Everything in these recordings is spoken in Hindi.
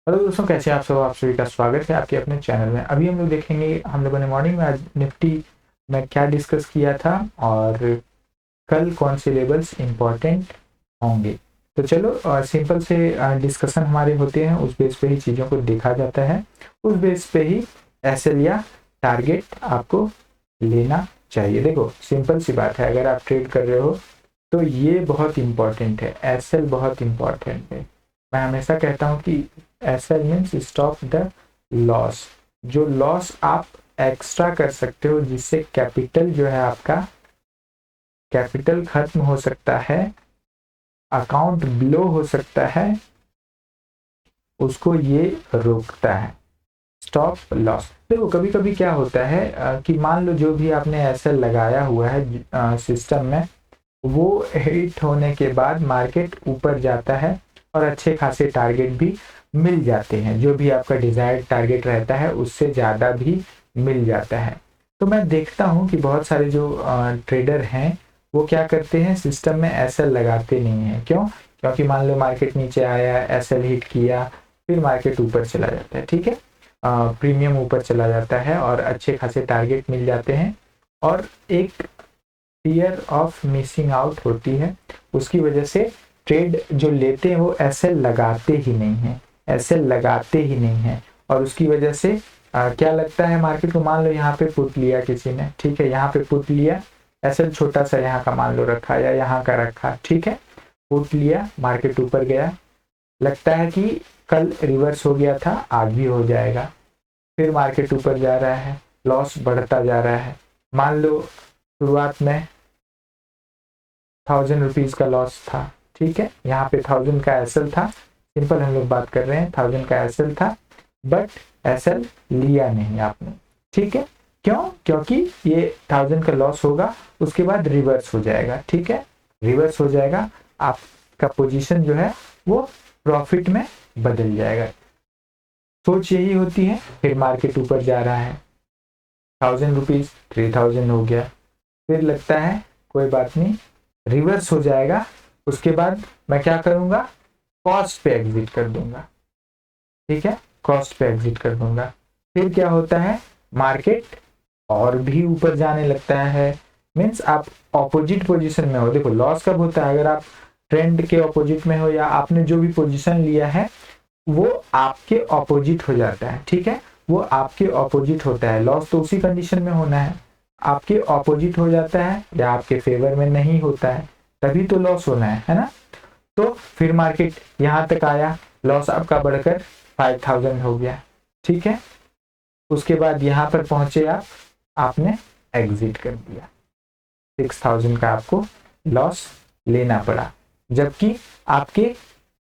हेलो दोस्तों, कैसे हैं आप सब। आप सभी का स्वागत है आपके अपने चैनल में। अभी हम लोग देखेंगे, हम लोगों ने मॉर्निंग में आज निफ्टी में क्या डिस्कस किया था और कल कौन से लेवल्स इंपॉर्टेंट होंगे। तो चलो सिंपल से डिस्कशन हमारे होते हैं, उस बेस पे ही चीज़ों को देखा जाता है, उस बेस पे ही एसएल या टारगेट आपको लेना चाहिए। देखो सिंपल सी बात है, अगर आप ट्रेड कर रहे हो तो ये बहुत इंपॉर्टेंट है, एसएल बहुत इंपॉर्टेंट है। मैं हमेशा कहता हूँ कि SL means stop the loss. जो लॉस आप एक्स्ट्रा कर सकते हो, जिससे कैपिटल जो है आपका कैपिटल खत्म हो सकता है, अकाउंट ब्लो हो सकता है, उसको ये रोकता है स्टॉप लॉस। देखो कभी कभी क्या होता है कि मान लो जो भी आपने एसएल लगाया हुआ है सिस्टम में, वो हिट होने के बाद मार्केट ऊपर जाता है और अच्छे खासे टारगेट भी मिल जाते हैं, जो भी आपका डिजायर्ड टारगेट रहता है उससे ज़्यादा भी मिल जाता है। तो मैं देखता हूँ कि बहुत सारे जो ट्रेडर हैं वो क्या करते हैं, सिस्टम में एसएल लगाते नहीं हैं। क्यों? क्योंकि मान लो मार्केट नीचे आया, एसएल हिट किया, फिर मार्केट ऊपर चला जाता है, ठीक है, प्रीमियम ऊपर चला जाता है और अच्छे खासे टारगेट मिल जाते हैं और एक फियर ऑफ मिसिंग आउट होती है। उसकी वजह से ट्रेड जो लेते हैं वो एसएल लगाते ही नहीं है, एसएल लगाते ही नहीं है। और उसकी वजह से क्या लगता है मार्केट को, मान लो यहाँ पे पुट लिया किसी ने, ठीक है, यहाँ पे पुट लिया, एसएल छोटा सा यहाँ का मान लो रखा या यहाँ का रखा, ठीक है, पुट लिया, मार्केट ऊपर गया, लगता है कि कल रिवर्स हो गया था, आज भी हो जाएगा, फिर मार्केट ऊपर जा रहा है, लॉस बढ़ता जा रहा है। मान लो शुरुआत में 1000 रुपीज का लॉस था, ठीक है, यहाँ पे 1000 का एसएल था, सिंपल हम लोग बात कर रहे हैं, 1000 का एसएल था, बट एसएल लिया नहीं आपने, ठीक है। क्यों? क्योंकि ये 1000 का लॉस होगा, उसके बाद रिवर्स हो जाएगा, ठीक है, रिवर्स हो जाएगा, आपका पोजीशन जो है वो प्रॉफिट में बदल जाएगा। सोच यही होती है। फिर मार्केट ऊपर जा रहा है, 1000 रुपीज 3000 हो गया, फिर लगता है कोई बात नहीं, रिवर्स हो जाएगा, उसके बाद मैं क्या करूंगा, कॉस्ट पे एग्जिट कर दूंगा, ठीक है, कॉस्ट पे एग्जिट कर दूंगा। फिर क्या होता है, मार्केट और भी ऊपर जाने लगता है, मीन्स आप ऑपोजिट पोजीशन में हो। देखो लॉस कब होता है, अगर आप ट्रेंड के ऑपोजिट में हो या आपने जो भी पोजीशन लिया है वो आपके ऑपोजिट हो जाता है, ठीक है, वो आपके ऑपोजिट होता है। लॉस तो उसी कंडीशन में होना है, आपके ऑपोजिट हो जाता है या आपके फेवर में नहीं होता है, तभी तो लॉस होना है ना। तो फिर मार्केट यहाँ तक आया, लॉस आपका बढ़कर 5000 हो गया, ठीक है, उसके बाद यहाँ पर पहुंचे आप, आपने एग्जिट कर दिया, 6000 का आपको लॉस लेना पड़ा, जबकि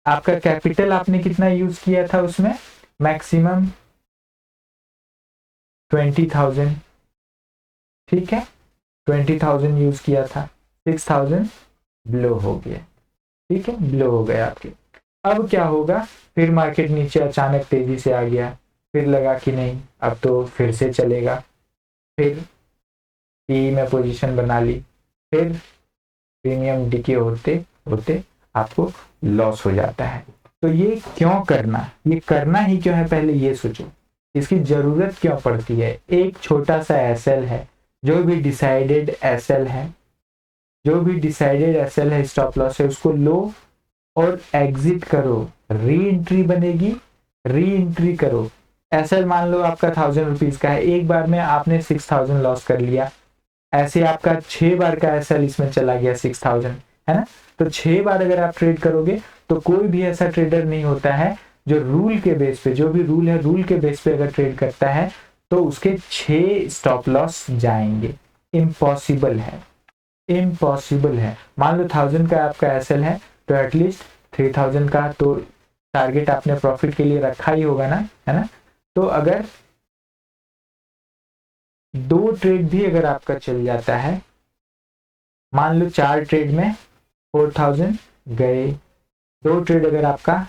आपका कैपिटल आपने कितना यूज किया था उसमें, मैक्सिमम 20,000, ठीक है, 20,000 यूज किया था, 6000 ब्लो हो गया, ठीक है, ब्लो हो गया आपके। अब क्या होगा, फिर मार्केट नीचे अचानक तेजी से आ गया, फिर लगा कि नहीं अब तो फिर से चलेगा, फिर पी में पोजीशन बना ली, फिर प्रीमियम डीके होते होते आपको लॉस हो जाता है। तो ये क्यों करना, ये करना ही क्यों है, पहले ये सोचो, इसकी जरूरत क्यों पड़ती है। एक छोटा सा एसएल है, जो भी डिसाइडेड एसएल है, जो भी डिसाइडेड एसएल है, स्टॉप लॉस है, उसको लो और एग्जिट करो, री एंट्री बनेगी, री एंट्री करो। एसएल मान लो आपका 1000 रुपीज का है, एक बार में आपने 6000 लॉस कर लिया, ऐसे आपका 6 बार का एसएल इसमें चला गया 6000, है ना। तो 6 बार अगर आप ट्रेड करोगे तो कोई भी ऐसा ट्रेडर नहीं होता है जो रूल के बेस पे, जो भी रूल है रूल के बेस पे अगर ट्रेड करता है तो उसके 6 स्टॉप लॉस जाएंगे। इम्पॉसिबल है, इम्पॉसिबल है। मान लो 1000 का आपका एसएल है तो एटलीस्ट 3000 का तो टारगेट आपने प्रॉफिट के लिए रखा ही होगा ना, है ना। तो अगर 2 ट्रेड भी अगर आपका चल जाता है, मान लो 4 ट्रेड में 4000 गए, 2 ट्रेड अगर आपका,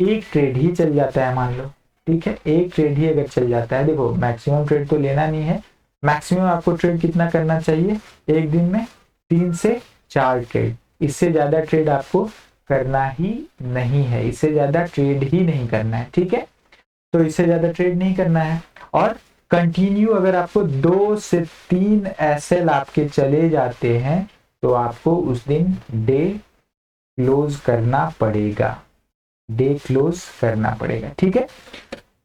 एक ट्रेड ही चल जाता है मान लो, ठीक है, एक ट्रेड ही अगर चल जाता है, देखो मैक्सिमम ट्रेड तो लेना नहीं है, मैक्सिमम आपको ट्रेड कितना करना चाहिए, एक दिन में 3 से 4 ट्रेड, इससे ज्यादा ट्रेड आपको करना ही नहीं है, इससे ज्यादा ट्रेड ही नहीं करना है, ठीक है। तो इससे ज्यादा ट्रेड नहीं करना है। और कंटिन्यू अगर आपको 2 से 3 एसएल आपके चले जाते हैं तो आपको उस दिन डे क्लोज करना पड़ेगा, डे क्लोज करना पड़ेगा, ठीक है।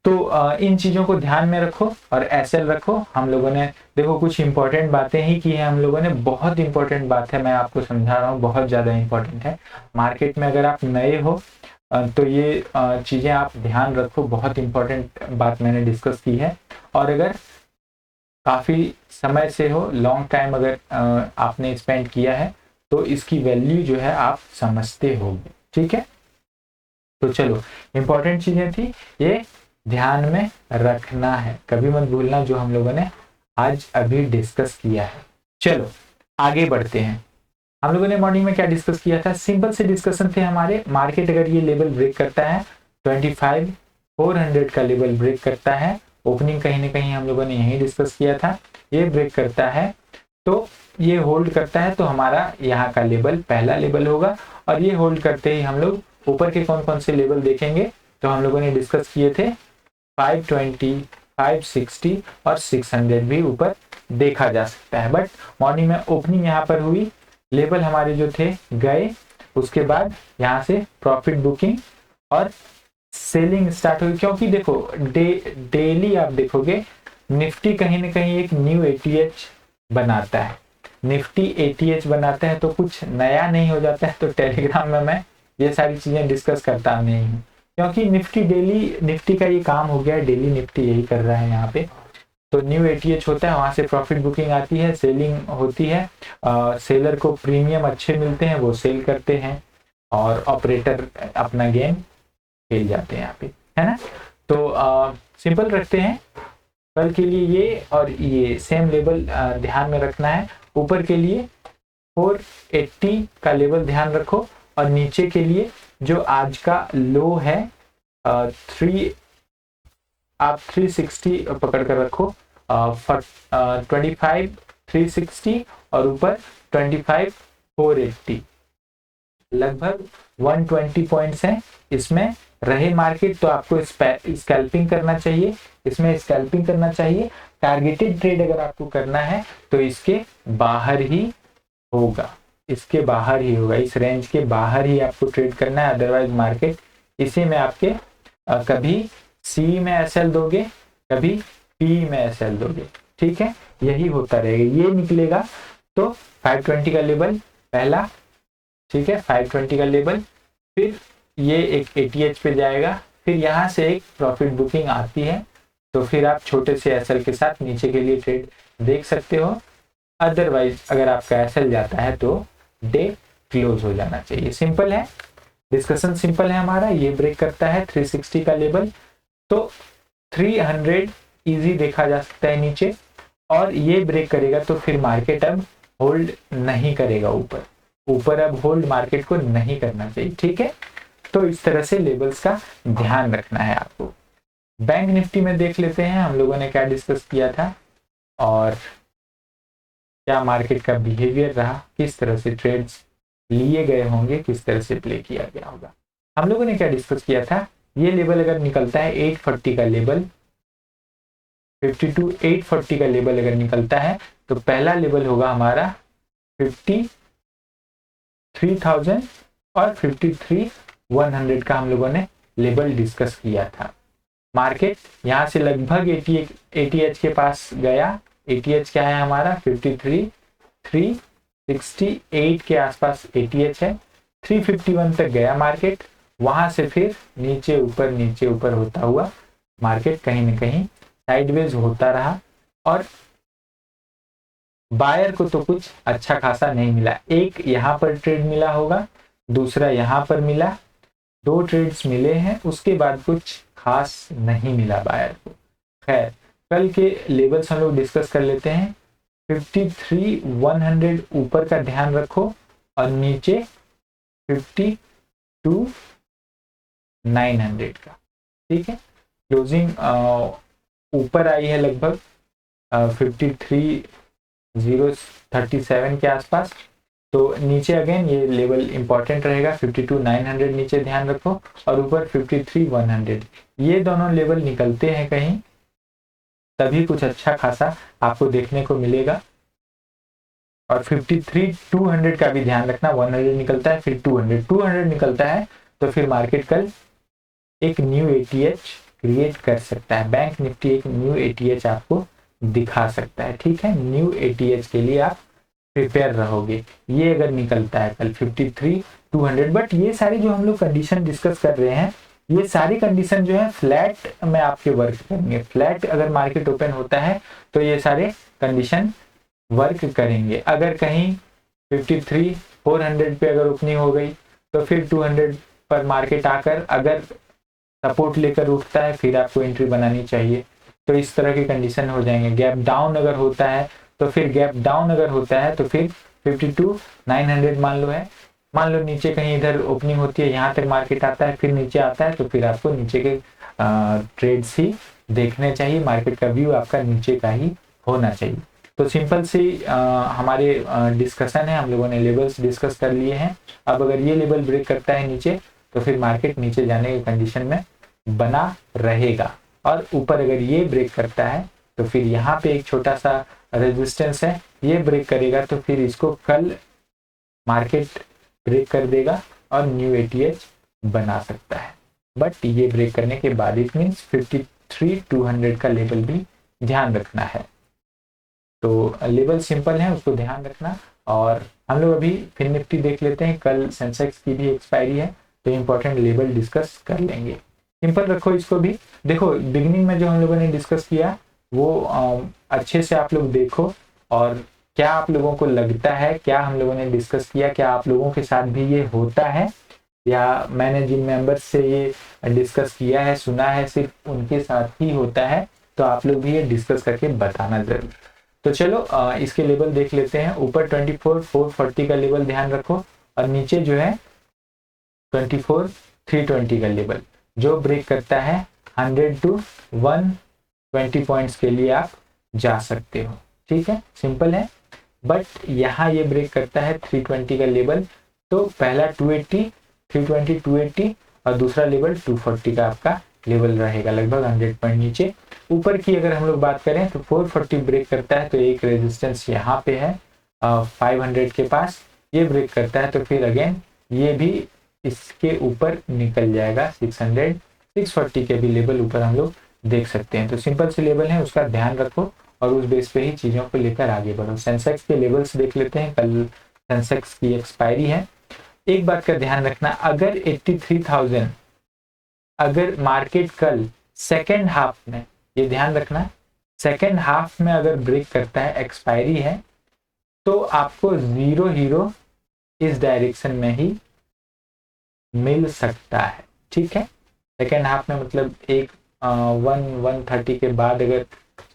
तो इन चीजों को ध्यान में रखो और एसएल रखो। हम लोगों ने देखो कुछ इंपॉर्टेंट बातें ही की है हम लोगों ने, बहुत इंपॉर्टेंट बात है, मैं आपको समझा रहा हूँ, बहुत ज्यादा इंपॉर्टेंट है। मार्केट में अगर आप नए हो तो ये चीजें आप ध्यान रखो, बहुत इंपॉर्टेंट बात मैंने डिस्कस की है। और अगर काफी समय से हो, लॉन्ग टाइम अगर आपने स्पेंड किया है तो इसकी वैल्यू जो है आप समझते होंगे, ठीक है। तो चलो, इंपॉर्टेंट चीजें थी, ये ध्यान में रखना है, कभी मत भूलना जो हम लोगों ने आज अभी डिस्कस किया है। चलो आगे बढ़ते हैं। हम लोगों ने मॉर्निंग में क्या डिस्कस किया था, सिंपल से डिस्कशन थे हमारे। मार्केट अगर ये लेवल ब्रेक करता है 25,400 का लेवल ब्रेक करता है, ओपनिंग कहीं ना कहीं हम लोगों ने यही डिस्कस किया था, ये ब्रेक करता है तो ये होल्ड करता है तो हमारा यहाँ का लेवल पहला लेवल होगा। और ये होल्ड करते ही हम लोग ऊपर के कौन कौन से लेवल देखेंगे, तो हम लोगों ने डिस्कस किए थे 520, 560 और 600 भी ऊपर देखा जा सकता है। बट मॉर्निंग में ओपनिंग यहाँ पर हुई, लेवल हमारे जो थे गए, उसके बाद यहाँ से प्रॉफिट बुकिंग और सेलिंग स्टार्ट हुई। क्योंकि देखो डेली आप देखोगे निफ्टी कहीं ना कहीं एक न्यू एटीएच बनाता है, निफ्टी एटीएच बनाता है तो कुछ नया नहीं हो जाता है। तो टेलीग्राम में मैं ये सारी चीजें डिस्कस करता नहीं हूँ, क्योंकि निफ्टी का ये काम हो गया है, डेली निफ्टी यही कर रहा है यहाँ पे। तो न्यू एटीएच होता है, वहां से प्रॉफिट बुकिंग आती है, सेलिंग होती है, सेलर को प्रीमियम अच्छे मिलते हैं, वो सेल करते हैं और ऑपरेटर अपना गेम खेल जाते हैं यहाँ पे, है ना। तो सिंपल रखते हैं, कल के लिए ये और ये सेम लेवल ध्यान में रखना है। ऊपर के लिए 480 का लेवल ध्यान रखो और नीचे के लिए जो आज का लो है 360 पकड़ कर रखो, 25 360 और ऊपर 25 480, लगभग 120 पॉइंट्स हैं इसमें। रहे मार्केट तो आपको स्कैल्पिंग करना चाहिए, इसमें स्कैल्पिंग करना चाहिए। टारगेटेड ट्रेड अगर आपको करना है तो इसके बाहर ही होगा, इसके बाहर ही होगा, इस रेंज के बाहर ही आपको ट्रेड करना है। अदरवाइज मार्केट इसी में आपके कभी सी में एसएल दोगे, कभी पी में एसएल दोगे, ठीक है, यही होता रहेगा। ये निकलेगा तो 520 का लेवल पहला, ठीक है, 520 का लेवल, फिर ये एक एटीएच पे जाएगा, फिर यहाँ से एक प्रॉफिट बुकिंग आती है, तो फिर आप छोटे से एसएल के साथ नीचे के लिए ट्रेड देख सकते हो। अदरवाइज अगर आपका एसएल जाता है तो डे क्लोज हो जाना चाहिए। सिंपल है, डिस्कशन सिंपल है हमारा। ये ब्रेक करता है 360 का लेवल तो 300 इजी देखा जा सकता है नीचे, और ये ब्रेक करेगा तो फिर मार्केट अब होल्ड नहीं करेगा, ऊपर अब होल्ड मार्केट को नहीं करना चाहिए, ठीक है। तो इस तरह से लेवल्स का ध्यान रखना है आपको। बैंक निफ्टी में देख लेते हैं हम लोगों ने क्या डिस्कस किया था और क्या मार्केट का बिहेवियर रहा, किस तरह से ट्रेड्स लिए गए होंगे, किस तरह से प्ले किया गया होगा। हम लोगों ने क्या डिस्कस किया था, ये लेवल अगर निकलता है 840 का लेवल, 52 840 का लेवल अगर निकलता है तो पहला लेवल होगा हमारा 53,000 और 53,100 का हम लोगों ने लेवल डिस्कस किया था। मार्केट यहाँ से लगभग एटीएच के पास गया, एटीएच क्या है हमारा 53,368 के आसपास एटीएच है, 351 तक गया मार्केट, वहां से फिर नीचे ऊपर होता हुआ मार्केट कहीं ना कहीं साइडवेज होता रहा और बायर को तो कुछ अच्छा खासा नहीं मिला। एक यहाँ पर ट्रेड मिला होगा, दूसरा यहाँ पर मिला, 2 ट्रेड्स मिले हैं, उसके बाद कुछ खास नहीं मिला बायर को। खैर, कल के लेवल्स हम लोग डिस्कस कर लेते हैं। 53,100 ऊपर का ध्यान रखो और नीचे 52,900 का, ठीक है। क्लोजिंग ऊपर आई है लगभग 53,037 के आसपास, तो नीचे अगेन ये लेवल इंपॉर्टेंट रहेगा, 52,900 नीचे ध्यान रखो, और ऊपर 53,100, ये दोनों लेवल निकलते हैं कहीं तभी कुछ अच्छा खासा आपको देखने को मिलेगा। और 53,200 का भी ध्यान रखना, 100 निकलता है फिर 200 निकलता है तो फिर मार्केट कल एक न्यू एटीएच क्रिएट कर सकता है। बैंक निफ्टी एक न्यू एटीएच आपको दिखा सकता है, ठीक है। न्यू एटीएच के लिए आप प्रिपेयर रहोगे, ये अगर निकलता है कल 53,200। बट ये सारी जो हम लोग कंडीशन डिस्कस कर रहे हैं, ये सारी कंडीशन जो है फ्लैट में आपके वर्क करेंगे। फ्लैट अगर मार्केट ओपन होता है तो ये सारे कंडीशन वर्क करेंगे। अगर कहीं 53,400 पे अगर ओपनिंग हो गई तो फिर 200 पर मार्केट आकर अगर सपोर्ट लेकर उठता है फिर आपको एंट्री बनानी चाहिए। तो इस तरह की कंडीशन हो जाएंगे। गैप डाउन अगर होता है तो फिर 52,900 मान लो नीचे कहीं इधर ओपनिंग होती है, यहाँ तक मार्केट आता है फिर नीचे आता है, तो फिर आपको नीचे के ट्रेड्स ही देखने चाहिए। मार्केट का व्यू आपका नीचे का ही होना चाहिए। तो सिंपल सी हमारे डिस्कशन है, हम लोगों ने लेवल्स डिस्कस कर लिए हैं। अब अगर ये लेवल ब्रेक करता है नीचे तो फिर मार्केट नीचे जाने की कंडीशन में बना रहेगा, और ऊपर अगर ये ब्रेक करता है तो फिर यहाँ पे एक छोटा सा रेजिस्टेंस है, ये ब्रेक करेगा तो फिर इसको कल मार्केट ब्रेक कर देगा और न्यू एटीएच बना सकता है। बट ये ब्रेक करने के बाद इट मीन्स 53,200 का लेवल भी ध्यान रखना है। तो लेवल सिंपल है, उसको ध्यान रखना। और हम लोग अभी फिर निफ्टी देख लेते हैं, कल सेंसेक्स की भी एक्सपायरी है तो इंपॉर्टेंट लेवल डिस्कस कर लेंगे। सिंपल रखो इसको भी। देखो बिगिनिंग में जो हम लोगों ने डिस्कस किया वो अच्छे से आप लोग देखो, और क्या आप लोगों को लगता है, क्या हम लोगों ने डिस्कस किया, क्या आप लोगों के साथ भी ये होता है, या मैंने जिन मेंबर्स से ये डिस्कस किया है, सुना है, सिर्फ उनके साथ ही होता है। तो आप लोग भी ये डिस्कस करके बताना जरूर। तो चलो इसके लेवल देख लेते हैं। ऊपर 24,440 का लेवल ध्यान रखो, और नीचे जो है 24,320 का लेवल जो ब्रेक करता है 100 to 120 पॉइंट्स के लिए आप जा सकते हो, ठीक है, सिंपल है। बट यहाँ ये ब्रेक करता है 320 का लेवल, तो पहला 280, 320, 280 और दूसरा लेवल 240 का आपका लेवल रहेगा, लगभग 100 पॉइंट नीचे। ऊपर की अगर हम लोग बात करें तो 440 ब्रेक करता है तो एक रेजिस्टेंस यहाँ पे है 500 के पास, ये ब्रेक करता है तो फिर अगेन ये भी इसके ऊपर निकल जाएगा 600, 640 के भी लेवल ऊपर हम लोग देख सकते हैं। तो सिंपल से लेवल है, उसका ध्यान रखो और उस बेस पे ही चीजों को लेकर आगे बढ़ो। सेंसेक्स के लेवल्स देख लेते हैं, कल सेंसेक्स की एक्सपायरी है। एक बात का ध्यान रखना, अगर 83,000 अगर मार्केट कल सेकेंड हाफ में, ये ध्यान रखना, सेकेंड हाफ में अगर ब्रेक करता है, एक्सपायरी है, तो आपको जीरो हीरो इस डायरेक्शन में ही मिल सकता है, ठीक है। सेकेंड हाफ में मतलब एक 130 के बाद अगर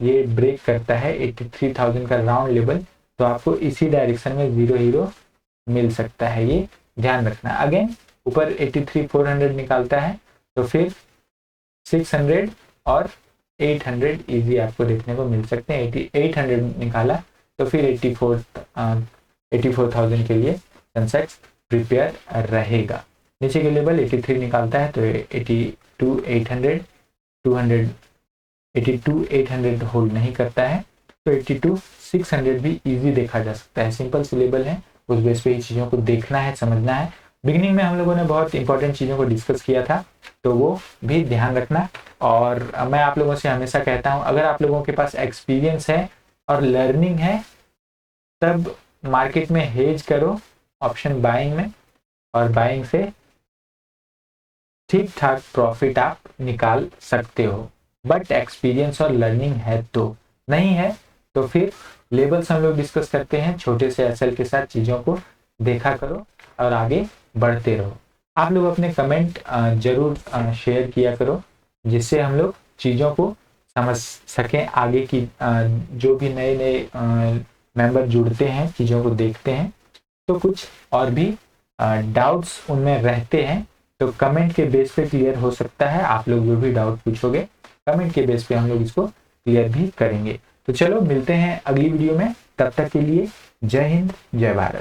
ये ब्रेक करता है 83,000 का राउंड लेवल, तो आपको इसी डायरेक्शन में जीरो हीरो मिल सकता है, ये ध्यान रखना। अगेन ऊपर 83,400 निकालता है तो फिर 600 और 800 इजी आपको देखने को मिल सकते हैं। 800 निकाला तो फिर 84,000 के लिए सेंसेक्स प्रिपेयर रहेगा। नीचे के लेवल 83 निकालता है तो 82,800, 82,800 होल्ड नहीं करता है, तो 82,600 भी इजी देखा जा सकता है। सिंपल सी लेवल है, उस बेस पे ही चीज़ों को देखना है, समझना है। बिगिनिंग में हम लोगों ने बहुत इंपॉर्टेंट चीज़ों को डिस्कस किया था, तो वो भी ध्यान रखना। और मैं आप लोगों से हमेशा कहता हूँ, अगर आप लोगों के पास एक्सपीरियंस है और लर्निंग है, तब मार्केट में हेज करो ऑप्शन बाइंग में, और बाइंग से ठीक ठाक प्रॉफिट आप निकाल सकते हो। बट एक्सपीरियंस और लर्निंग है तो, नहीं है तो फिर लेवल्स हम लोग डिस्कस करते हैं, छोटे से एसएल के साथ चीज़ों को देखा करो और आगे बढ़ते रहो। आप लोग अपने कमेंट जरूर शेयर किया करो, जिससे हम लोग चीज़ों को समझ सकें। आगे की जो भी नए नए मेंबर जुड़ते हैं, चीज़ों को देखते हैं, तो कुछ और भी डाउट्स उनमें रहते हैं, तो कमेंट के बेस पे क्लियर हो सकता है। आप लोग जो भी डाउट पूछोगे कमेंट के बेस पे हम लोग इसको क्लियर भी करेंगे। तो चलो मिलते हैं अगली वीडियो में, तब तक के लिए जय हिंद, जय भारत।